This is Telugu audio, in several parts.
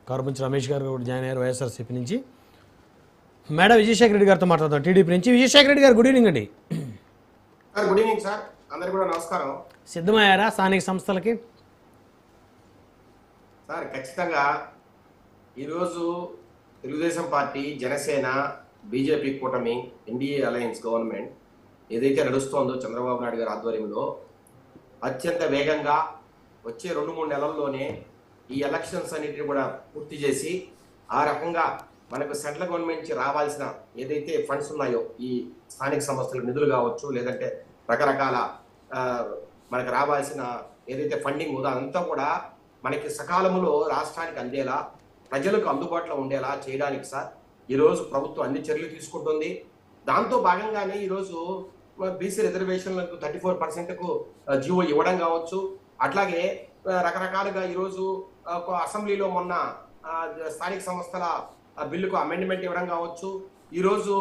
కవరపుంచి రమేష్ గారు కూడా జాయిన్ అయ్యారు వైఎస్ఆర్సీపీ నుంచి. మేడం విజయశేఖర రెడ్డి గారితో మాట్లాడతాం టీడీపీ నుంచి. విజయశేఖర రెడ్డి గారు గుడ్ ఈవినింగ్ అండి. గుడ్ ఈవినింగ్ సార్, అందరికీ కూడా నమస్కారం. సిద్ధమయ్యారా స్థానిక సంస్థలకి? సార్ ఖచ్చితంగా ఈరోజు తెలుగుదేశం పార్టీ, జనసేన, బీజేపీ కూటమి, ఎన్డీఏ అలయన్స్ గవర్నమెంట్ ఏదైతే నడుస్తోందో చంద్రబాబు నాయుడు గారి ఆధ్వర్యంలో అత్యంత వేగంగా వచ్చే 2-3 నెలల్లోనే ఈ ఎలక్షన్స్ అన్నిటిని కూడా పూర్తి చేసి ఆ రకంగా మనకు సెంట్రల్ గవర్నమెంట్ నుంచి రావాల్సిన ఏదైతే ఫండ్స్ ఉన్నాయో ఈ స్థానిక సంస్థల నిధులు కావచ్చు, లేదంటే రకరకాల మనకు రావాల్సిన ఏదైతే ఫండింగ్ ఉందో అదంతా కూడా మనకి సకాలంలో రాష్ట్రానికి అందేలా, ప్రజలకు అందుబాటులో ఉండేలా చేయడానికి సార్ ఈరోజు ప్రభుత్వం అన్ని చర్యలు తీసుకుంటుంది. దాంతో భాగంగానే ఈరోజు బీసీ రిజర్వేషన్లకు 34%కు జీవో ఇవ్వడం కావచ్చు, అట్లాగే రకరకాలుగా ఈరోజు అసెంబ్లీలో మొన్న స్థానిక సంస్థల బిల్లుకు అమెండ్మెంట్ ఇవ్వడం కావచ్చు, ఈరోజు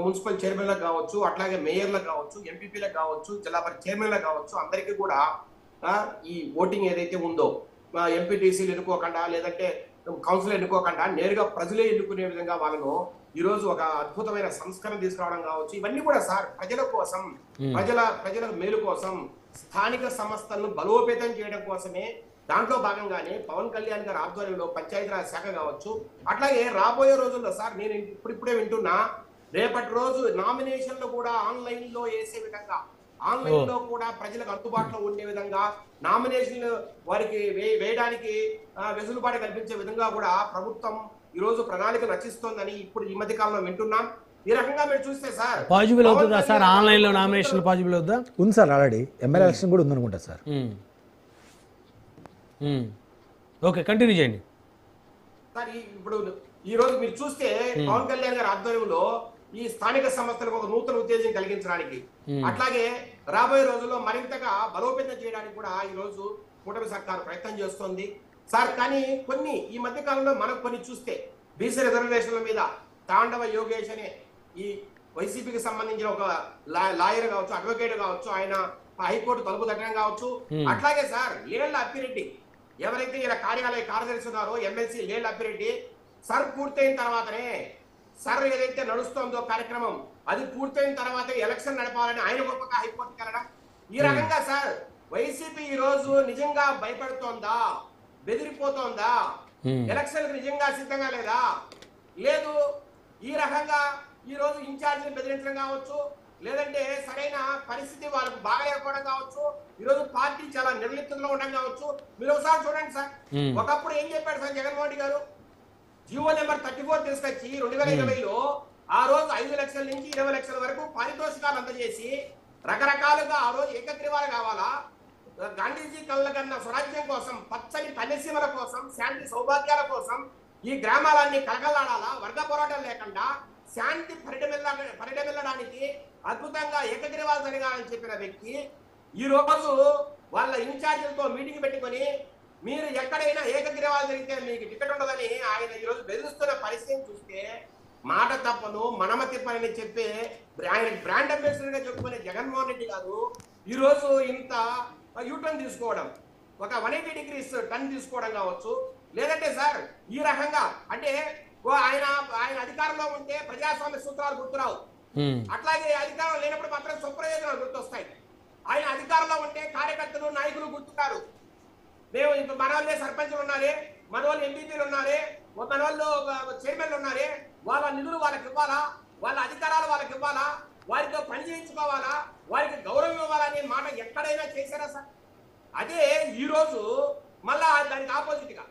మున్సిపల్ చైర్మన్లకు కావచ్చు, అట్లాగే మేయర్లకు కావచ్చు, ఎంపీపీలకు కావచ్చు, జిల్లా పరిషత్ చైర్మన్లకు కావచ్చు, అందరికీ కూడా ఈ ఓటింగ్ ఏదైతే ఉందో ఎంపీటీసీలు ఎన్నుకోకుండా, లేదంటే కౌన్సిల్ ఎన్నుకోకుండా నేరుగా ప్రజలే ఎన్నుకునే విధంగా వాళ్ళను ఈరోజు ఒక అద్భుతమైన సంస్కరణ తీసుకురావడం కావచ్చు. ఇవన్నీ కూడా సార్ ప్రజల కోసం, ప్రజల మేలు కోసం, స్థానిక సంస్థలను బలోపేతం చేయడం కోసమే. దాంట్లో భాగంగానే పవన్ కళ్యాణ్ గారి ఆధ్వర్యంలో పంచాయతీరాజ్ శాఖ కావచ్చు, అట్లాగే రాబోయే రోజుల్లో సార్ నేను ఇప్పుడిప్పుడే వింటున్నా, రేపటి రోజు నామినేషన్లు కూడా ఆన్లైన్ లో వేసే విధంగా, ఆన్లైన్ లో కూడా ప్రజలకు అందుబాటులో ఉండే విధంగా, నామినేషన్లు వారికి వేయడానికి వెసులుబాటు కల్పించే విధంగా కూడా ప్రభుత్వం ఈ రోజు ప్రణాళిక రచిస్తోందని ఇప్పుడు ఈ మధ్య కాలంలో వింటున్నాం. ఈ రకంగా మీరు చూస్తే సార్ పాజిబుల్ అవుతుందా సార్? ఆన్లైన్ లో నామినేషన్ పాజిబుల్ అవుతుందా? ఉంది సార్, ఆల్రెడీ ఎమ్మెల్యే ఎలక్షన్ కూడా ఉందనుకుంటా సార్. ఓకే, కంటిన్యూ చేయండి సార్. ఇప్పుడు ఈ రోజు మీరు చూస్తే పవన్ కళ్యాణ్ గారి ఆధ్వర్యంలో ఈ స్థానిక సంస్థలకు ఒక నూతన ఉత్తేజం కలిగించడానికి, అట్లాగే రాబోయే రోజుల్లో మరింతగా బలోపేతం చేయడానికి కూడా ఈ రోజు కూటమి సర్కారు ప్రయత్నం చేస్తోంది సార్. కానీ కొన్ని ఈ మధ్య కాలంలో మనం కొన్ని చూస్తే బీసీ రిజర్వేషన్ల మీద తాండవ యోగేష్ అనే ఈ వైసీపీకి సంబంధించిన ఒక లాయర్ కావచ్చు, అడ్వకేట్ కావచ్చు, ఆయన హైకోర్టు తలుపు తగ్గడం కావచ్చు, అట్లాగే సార్ లేళ్ల అప్పిరెడ్డి ఎవరైతే ఇలా కార్యాలయ కార్యదర్శి ఉన్నారో ఎమ్మెల్సీ లేళ్ల అప్పిరెడ్డి సార్ పూర్తయిన తర్వాతనే సార్ ఏదైతే నడుస్తోందో కార్యక్రమం అది పూర్తయిన తర్వాత ఎలక్షన్ నడపాలని ఆయన గొప్పగా హైకోర్టుకి వెళ్ళడం. ఈ రకంగా సార్ వైసీపీ ఈ రోజు నిజంగా భయపడుతోందా, బెదిరిపోతోందా, ఎలక్షన్ నిజంగా సిద్ధంగా లేదా, లేదు ఈ రకంగా ఈ రోజు ఇన్ఛార్జిని బెదిరించడం కావచ్చు, లేదంటే సరైన పరిస్థితి వాళ్ళకు బాగా లేకపోవడం కావచ్చు, ఈ రోజు పార్టీ చాలా నిర్లిప్తంలో ఉండడం కావచ్చు. మీరు ఒకసారి చూడండి సార్, ఒకప్పుడు ఏం చెప్పాడు సార్ జగన్మోహన్ రెడ్డి గారు, జీవో నెంబర్ 34 తీసుకొచ్చి 2020లో ఆ రోజు 5 లక్షల నుంచి 20 లక్షల వరకు పారితోషికాలు అందజేసి రకరకాలుగా ఆ రోజు ఏకగ్రీవాలు కావాలా, గాంధీజీ కళ్ళ కన్నా స్వరాజ్యం కోసం, పచ్చని పల్లెసీమల కోసం, శాంతి సౌభాగ్యాల కోసం ఈ గ్రామాలన్నీ కలకలాడాలా, వర్గ పోరాటం లేకుండా శాంతి పరిడమిల్లడానికి అద్భుతంగా ఏకగ్రీవాలు జరగాలని చెప్పిన వ్యక్తి ఈ రోజు వాళ్ళ ఇన్ఛార్జీలతో మీటింగ్ పెట్టుకొని మీరు ఎక్కడైనా ఏకగ్రీవాలు జరిగితే మీకు టికెట్ ఉండదని ఆయన ఈ రోజు బెదిరిస్తున్న పరిస్థితిని చూస్తే మాట తప్పను మనమ తిప్పనని చెప్పి ఆయన బ్రాండ్ అంబాసిడర్ గా చెప్పుకునే జగన్మోహన్ రెడ్డి గారు ఈ రోజు ఇంత యూటర్న్ తీసుకోవడం, ఒక 180 degrees టర్న్ తీసుకోవడం కావచ్చు, లేదంటే సార్ ఈ రకంగా అంటే ఆయన అధికారంలో ఉంటే ప్రజాస్వామ్య సూత్రాలు గుర్తురావు, అట్లాగే అధికారం లేనప్పుడు మాత్రం స్వప్రయోజనాలు గుర్తొస్తాయి. ఆయన అధికారంలో ఉంటే కార్యకర్తలు, నాయకులు గుర్తున్నారు. మేము ఇప్పుడు మన వాళ్ళే సర్పంచులు ఉన్నారే, మన వాళ్ళు ఎంపీపీలు ఉన్నారే, మన వాళ్ళు చైర్మన్లు ఉన్నారే, వాళ్ళ నిధులు వాళ్ళకి ఇవ్వాలా, వాళ్ళ అధికారాలు వాళ్ళకి ఇవ్వాలా, వారితో పని చేయించుకోవాలా, వారికి గౌరవం ఇవ్వాలనే మాట ఎక్కడైనా చేశారా సార్? అదే ఈ రోజు మళ్ళా దానికి ఆపోజిట్ గా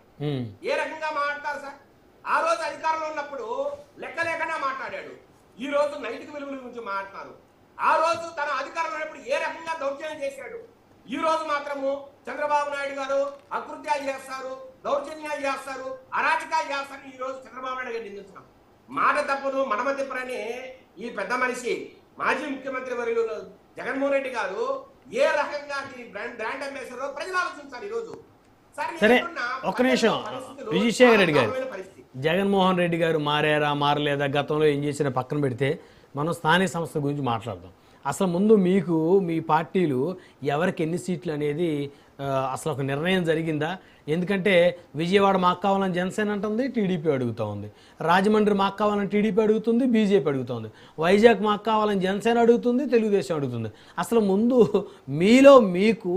ఏ రకంగా మాట్లాడతారు సార్? ఆ రోజు అధికారంలో ఉన్నప్పుడు లెక్క లేకుండా మాట్లాడాడు, ఈ రోజు నైతిక విలువల గురించి మాట్లాడుతున్నారు. ఆ రోజు తన అధికారంలో ఉన్నప్పుడు ఏ రకంగా దౌర్జన్యం చేశాడు, ఈ రోజు మాత్రము చంద్రబాబు నాయుడు గారు అకృత్యాలు చేస్తారు, దౌర్జన్యాలు చేస్తారు, అరాచకాలు చేస్తారు. ఈ రోజు చంద్రబాబు నాయుడు గారు నిందించడం మాట తప్పును మనమ తిప్పరని ఈ పెద్ద మనిషి మాజీ ముఖ్యమంత్రి వర్యులు జగన్మోహన్ రెడ్డి గారు ఏ రకంగా బ్రాండ్ అంబాసిడర్ ప్రజలు ఆలోచించారు ఈ రోజు. సరే ఒక్క నిమిషం విజయశేఖర రెడ్డి గారు, జగన్మోహన్ రెడ్డి గారు మారారా మారలేదా, గతంలో ఏం చేసినా పక్కన పెడితే మనం స్థానిక సంస్థల గురించి మాట్లాడదాం. అసలు ముందు మీకు మీ పార్టీలు ఎవరికి ఎన్ని సీట్లు అనేది అసలు ఒక నిర్ణయం జరిగిందా? ఎందుకంటే విజయవాడ మాకు కావాలని జనసేన అంటుంది, టీడీపీ అడుగుతూ ఉంది. రాజమండ్రి మాకు కావాలని టీడీపీ అడుగుతుంది, బీజేపీ అడుగుతుంది. వైజాగ్ మాకు కావాలని జనసేన అడుగుతుంది, తెలుగుదేశం అడుగుతుంది. అసలు ముందు మీలో మీకు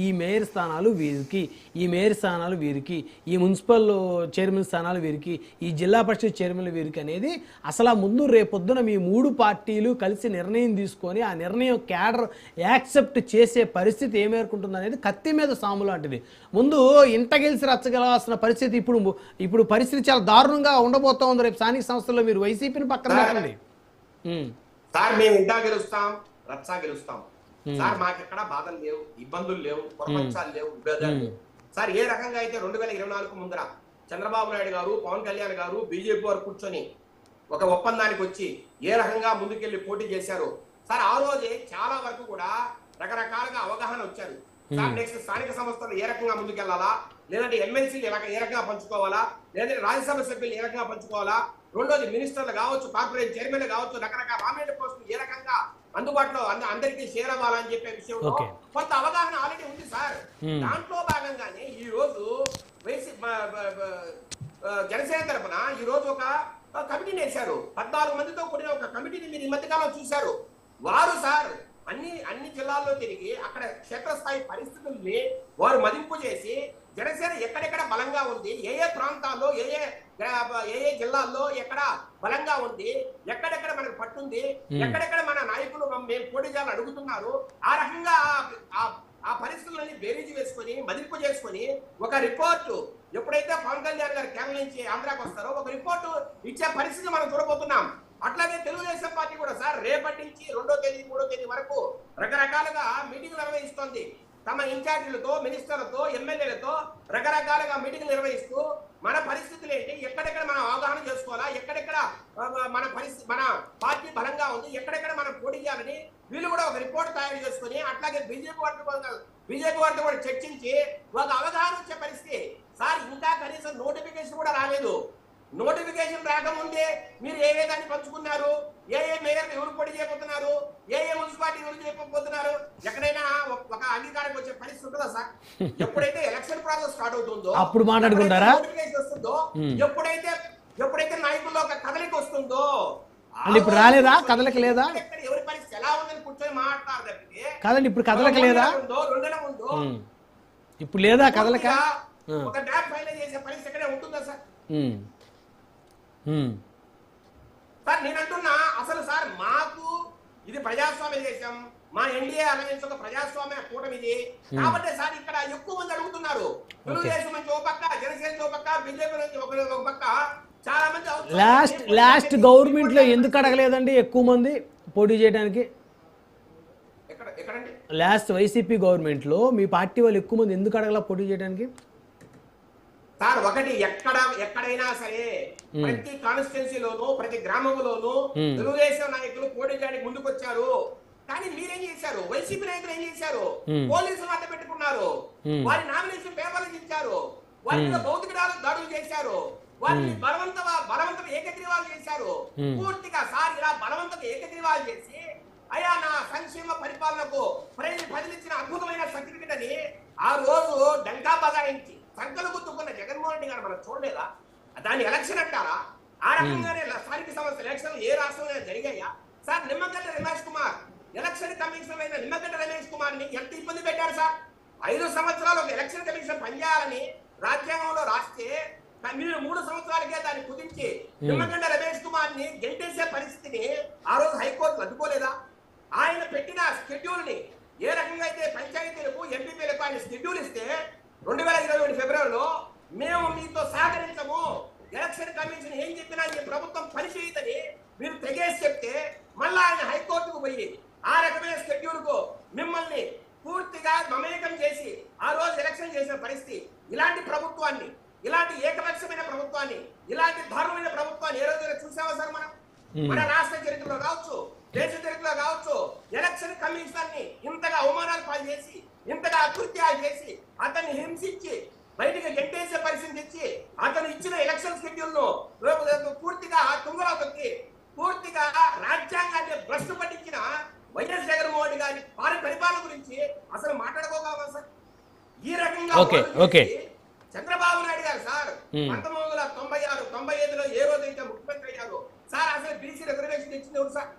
ఈ మేయర్ స్థానాలు వీరికి, ఈ మేయర్ స్థానాలు వీరికి, ఈ మున్సిపల్ చైర్మన్ స్థానాలు వీరికి, ఈ జిల్లా పరిషత్ చైర్మన్లు వీరికి అనేది అసలు ముందు రేపొద్దున మీ 3 పార్టీలు కలిసి నిర్ణయం తీసుకొని ఆ నిర్ణయం క్యాడర్ యాక్సెప్ట్ చేసే పరిస్థితి ఏ మేరకు ఉంటుంది అనేది కత్తి మీద సాము లాంటిది. ముందు ఇంట గెలిచి రచ్చగలవాల్సిన పరిస్థితి ఇప్పుడు పరిస్థితి చాలా దారుణంగా ఉండబోతా ఉంది. రేపు స్థానిక సంస్థల్లో మీరు వైసీపీని పక్కన పెట్టండి. సార్ మేము ఇంటా గెలుస్తాం, రచ్చా గెలుస్తాం సార్. మాకు ఎక్కడ బాధలు లేవు, ఇబ్బందులు లేవు, పొరపక్షాలు లేవు, విభేదాలు లేవు సార్. ఏ రకంగా అయితే 2024 ముందర చంద్రబాబు నాయుడు గారు, పవన్ కళ్యాణ్ గారు, బీజేపీ వారు కూర్చొని ఒక ఒప్పందానికి వచ్చి ఏ రకంగా ముందుకెళ్లి పోటీ చేశారు సార్, ఆ రోజే చాలా వరకు కూడా రకరకాలుగా అవగాహన వచ్చారు సార్. నెక్స్ట్ స్థానిక సంస్థలు ఏ రకంగా ముందుకెళ్లాలా, లేదంటే ఎమ్మెల్సీలు ఏ రకంగా పంచుకోవాలా, లేదంటే రాజ్యసభ సభ్యులు ఏ రకంగా పంచుకోవాలా, రెండోది మినిస్టర్లు కావచ్చు, కార్పొరేట్ చైర్మన్లు కావచ్చు, రకరకాల రామేడ్ పోస్టులు ఏ రకంగా అందుబాటులో అందరికీ షేర్ అవ్వాలని చెప్పే విషయంలో కొంత అవగాహన ఆల్రెడీ ఉంది సార్. దాంట్లో భాగంగానే ఈ రోజు జనసేన తరఫున ఈ రోజు ఒక కమిటీని వేశారు. 14 మందితో కూడిన ఒక కమిటీని మీరు ఈ మధ్యకాలం చూశారు. వారు సార్ అన్ని జిల్లాల్లో తిరిగి అక్కడ క్షేత్రస్థాయి పరిస్థితుల్ని వారు మదింపు చేసి జనసేన ఎక్కడెక్కడ బలంగా ఉంది, ఏ ప్రాంతాల్లో ఏ జిల్లాల్లో ఎక్కడ బలంగా ఉంది, ఎక్కడెక్కడ మనకు పట్టుంది, ఎక్కడెక్కడ మన నాయకులు మేము పోటీ చేయాలని అడుగుతున్నారు, ఆ రకంగా ఆ పరిస్థితులని బేరీజు వేసుకొని మదింపు చేసుకొని ఒక రిపోర్టు ఎప్పుడైతే పవన్ కళ్యాణ్ గారు కేరళ నుంచి ఆంధ్రాకి వస్తారో ఒక రిపోర్టు ఇచ్చే పరిస్థితి మనం చూడబోతున్నాం. అట్లాగే తెలుగుదేశం పార్టీ కూడా సార్ రేపటి నుంచి 2వ తేదీ 3వ తేదీ వరకు రకరకాలుగా మీటింగ్ నిర్వహిస్తోంది. తమ ఇన్ఛార్జీలతో, మినిస్టర్లతో, ఎమ్మెల్యేలతో రకరకాలుగా మీటింగ్ నిర్వహిస్తూ మన పరిస్థితులు ఏంటి, ఎక్కడెక్కడ మనం అవగాహన చేసుకోవాలా, ఎక్కడెక్కడ మన పార్టీ బలంగా ఉంది, ఎక్కడెక్కడ మనం పోటీ చేయాలని వీళ్ళు కూడా ఒక రిపోర్ట్ తయారు చేసుకుని అట్లాగే బీజేపీ వారితో కూడా చర్చించి ఒక అవగాహన వచ్చే పరిస్థితి సార్. ఇంకా కనీసం నోటిఫికేషన్ కూడా రాలేదు. నోటిఫికేషన్ రాకముందే మీరు ఏ దాన్ని పంచుకున్నారు, ఏ మేయర్ ఎవరు పోటీ చేయబోతున్నారు, ఏ మున్సిపాలిటీ ఎవరు చేయబోతున్నారు, ఎక్కడైనా ఒక అంగీకారం వచ్చే పరిస్థితి ఉంటుందా సార్? ఎప్పుడైతే ఎలక్షన్ ప్రాసెస్ స్టార్ట్ అవుతుందో అప్పుడు మాట్లాడుకుంటారా, నోటిఫికేషన్ వస్తుందో, ఎప్పుడైతే నాయకుల్లో ఒక కదలిక వస్తుందో, ఇప్పుడు రాలేదా కదలక లేదా, ఎవరి పరిస్థితి ఎలా ఉందని కూర్చొని మాట్లాడతారు తప్పితే కాదండి. ఇప్పుడు కదలక లేదా, 2 నెలల ముందు ఇప్పుడు లేదా కదలక, ఒక డ్రాఫ్ట్ ఫైనల్ చేసే పరిస్థితి ఎక్కడే ఉంటుందా సార్? సార్ నేను అంటున్నా అసలు సార్ మాకు ఇది ప్రజాస్వామ్య దేశం, మా ఎన్డీఏ అలయన్స్ ఒక ప్రజాస్వామ్య కూటమి ఇది కాబట్టి సార్ ఇక్కడ ఎక్కువ మంది అడుగుతున్నారు. తెలుగుదేశం నుంచి ఒక పక్క, జనసేన ఒక పక్క, బీజేపీ నుంచి ఒక పక్క చాలా మంది లాస్ట్ గవర్నమెంట్ లో ఎందుకు అడగలేదండి ఎక్కువ మంది పోటీ చేయడానికి? ఎక్కడండి లాస్ట్ వైసీపీ గవర్నమెంట్ లో మీ పార్టీ వాళ్ళు ఎక్కువ మంది ఎందుకు అడగలా పోటీ చేయడానికి? సార్ ఒకటి ఎక్కడైనా సరే ప్రతి కాన్స్టిట్యున్సీలోనూ ప్రతి గ్రామంలోనూ తెలుగుదేశం నాయకులు పోటీ చేయడానికి ముందుకు వచ్చారు. కానీ మీరేం చేశారు? వైసీపీ నాయకులు ఏం చేశారు? పోలీసులు అడ్డ పెట్టుకున్నారు, వారి నామినేషన్ పేపర్లు ఇచ్చారు, వారి మీద భౌతిక దాడులు చేశారు, వారిని బలవంతం ఏకగ్రీవాలు చేశారు. పూర్తిగా సార్ ఇలా బలవంతం ఏకగ్రీవాలు చేసి అయ్యా నా సంక్షేమ పరిపాలనకు ప్రజలిచ్చిన అద్భుతమైన సర్టిఫికెట్ అని ఆ రోజు డంకా బజాయించి సంకలు గుర్తుకున్న జగన్మోహన్ రెడ్డి గారు మనం చూడలేదా? దాన్ని ఎలక్షన్ అంటారా? ఆ రకంగానే స్థానిక సంస్థల ఎలక్షన్లు ఏ రాష్ట్రంలో జరిగాయా sir? Nimmagadda Ramesh Kumar election commissioner అయిన నిమ్మగడ్డ రమేష్ కుమార్ ని ఎంత ఇబ్బంది పెట్టారు సార్? 5 సంవత్సరాలు ఒక ఎలక్షన్ కమిషన్ పనిచేయాలని రాజ్యాంగంలో రాస్తే మీరు 3 సంవత్సరాలకే దాన్ని కుదించి నిమ్మగడ్డ రమేష్ కుమార్ ని గెంటేసే పరిస్థితిని ఆ రోజు హైకోర్టు అడ్డుకోలేదా? ఆయన పెట్టిన షెడ్యూల్ ని ఏ రకంగా అయితే పంచాయతీలకు, ఎంపీపీలకు ఆయన షెడ్యూల్ ఇస్తే 2021 ఫిబ్రవరిలో మేము మీతో సహకరించము, ఎలక్షన్ కమిషన్ ఏం చెప్పినా ఈ ప్రభుత్వం పనిచేయదని మీరు తెగేసి చెప్తే మళ్ళా ఆయన హైకోర్టుకు పోయి ఆ రకమైన షెడ్యూల్ కు మిమ్మల్ని పూర్తిగా మమేకం చేసి ఆ రోజు ఎలక్షన్ చేసిన పరిస్థితి. ఇలాంటి ప్రభుత్వాన్ని, ఇలాంటి ఏకపక్షమైన ప్రభుత్వాన్ని, ఇలాంటి దారుణమైన ప్రభుత్వాన్ని ఏ రోజైనా చూసావా సార్? మన రాష్ట్ర చరిత్రలో కావచ్చు, దేశ చరిత్రలో కావచ్చు, ఎలక్షన్ కమిషనర్ ని ఇంతగా అవమానాలు పాలు చేసి, ఇంతగా అకృత్యాలు చేసి, అతన్ని హింసించి బయటికి గెంటేసే పరిస్థితి ఇచ్చి, అతను ఇచ్చిన ఎలక్షన్ షెడ్యూల్ ను పూర్తిగా తుంగలో తొక్కి పూర్తిగా రాజ్యాంగాన్ని భ్రష్టు పట్టించిన వైఎస్ జగన్మోహన్ రెడ్డి గారి పరిపాలన గురించి అసలు మాట్లాడుకోగలమా సార్? ఈ రకంగా 1996, 95లో ఏ రోజైతే ముఖ్యమంత్రి అయ్యారో సార్ అసలు బీసీ రిజర్వేషన్ ఇచ్చింది ఎవరు సార్?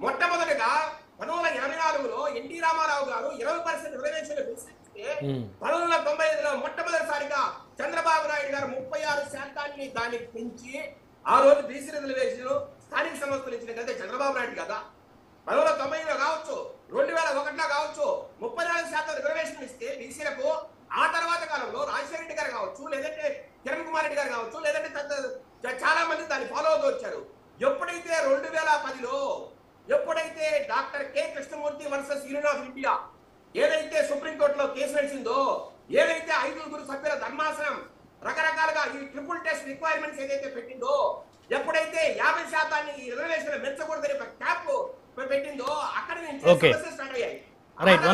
మొట్టమొదటిగా 1984లో ఎన్టీ రామారావు గారు 20% రిజర్వేషన్ ఇస్తే 1995లో మొట్టమొదటిసారిగా చంద్రబాబు నాయుడు గారు 36% దాన్ని పెంచి ఆ రోజు బీసీ రిజర్వేషన్ స్థానిక సంస్థలు ఇచ్చిన కదా చంద్రబాబు నాయుడు కదా. 1990లో కావచ్చు, 2001లో కావచ్చు 34% రిజర్వేషన్ ఇస్తే బీసీలకు ఆ తర్వాత కాలంలో రాజశేఖర రెడ్డి గారు కావచ్చు, లేదంటే కిరణ్ కుమార్ రెడ్డి గారు కావచ్చు, లేదంటే చాలా మంది దాన్ని ఫాలో అవుతూ వచ్చారు. ఎప్పుడైతే 2010లో ఎప్పుడైతే doctor K Krishnamurthy versus union of India ఏదైతే సుప్రీంకోర్టులో కేసు నడిచిందో, ఏదైతే 5 సభ్యుల ధర్మాసనం రకరకాలుగా ఈ ట్రిపుల్ టెస్ట్ రిక్వైర్మెంట్స్ ఏదైతే పెట్టిందో, ఎప్పుడైతే 50% ఈ రిజర్వేషన్ మెచ్చకూడదని క్యాప్ పెట్టిందో అక్కడ నుంచి సమస్యలు స్టార్ట్ అయ్యాయి. రైట్